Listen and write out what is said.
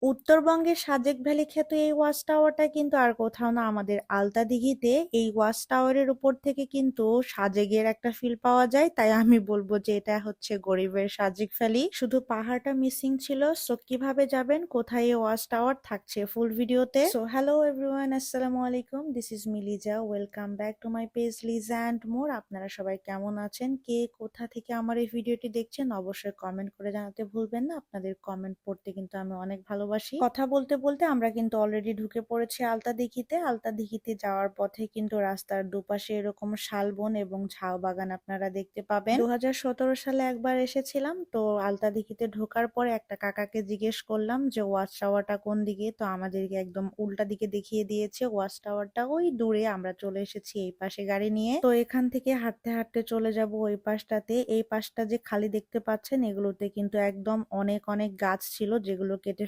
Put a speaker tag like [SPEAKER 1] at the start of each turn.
[SPEAKER 1] উত্তরবঙ্গের সাজেক ভ্যালি খ্যাত এই ওয়াচ টাওয়ারটা কিন্তু আর কোথাও না, আমাদের আলতা দিঘিতে। এই ওয়াচ টাওয়ারের উপর থেকে কিন্তু সাজেকের একটা ফিল পাওয়া যায়, তাই আমি বলবো যে এটা হচ্ছে গরিবের সাজেক ভ্যালি। শুধু পাহাড়টা মিসিং ছিল। সো কিভাবে যাবেন, কোথায় এই ওয়াচ টাওয়ার, থাকছে ফুল ভিডিওতে। সো হ্যালো এভরিওয়ান, আসসালামু আলাইকুম, this is Milija. Welcome back to my page Liza and more. আপনারা সবাই কেমন আছেন, কে কোথা থেকে আমার এই ভিডিওটি দেখছেন, অবশ্যই কমেন্ট করে জানাতে ভুলবেন না। আপনাদের কমেন্ট পড়তে কিন্তু আমি অনেক ভালোবাসি। কথা বলতে বলতে আমরা কিন্তু অলরেডি ঢুকে পড়েছি আলতা দিঘিতে। আলতা দিঘিতে যাওয়ার পথে কিন্তু রাস্তার দুপাশে এরকম শালবন এবং ঝাউ বাগান আপনারা দেখতে পাবেন। 2017 সালে একবার এসেছিলাম, তো আলতা দিঘিতে ঢোকার পরে একটা কাকাকে জিজ্ঞেস করলাম যে ওয়াচ টাওয়ারটা কোন দিকে, তো আমাদেরকে একদম উল্টা দিকে দেখিয়ে দিয়েছে। ওয়াচ টাওয়ারটা ওই দূরে, আমরা চলে এসেছি এই পাশে গাড়ি নিয়ে। তো এখান থেকে হাঁটতে হাঁটতে চলে যাব ওই পাশটাতে। এই পাশটা যে খালি দেখতে পাচ্ছেন, এগুলোতে কিন্তু একদম অনেক অনেক গাছ ছিল যেগুলো কেটে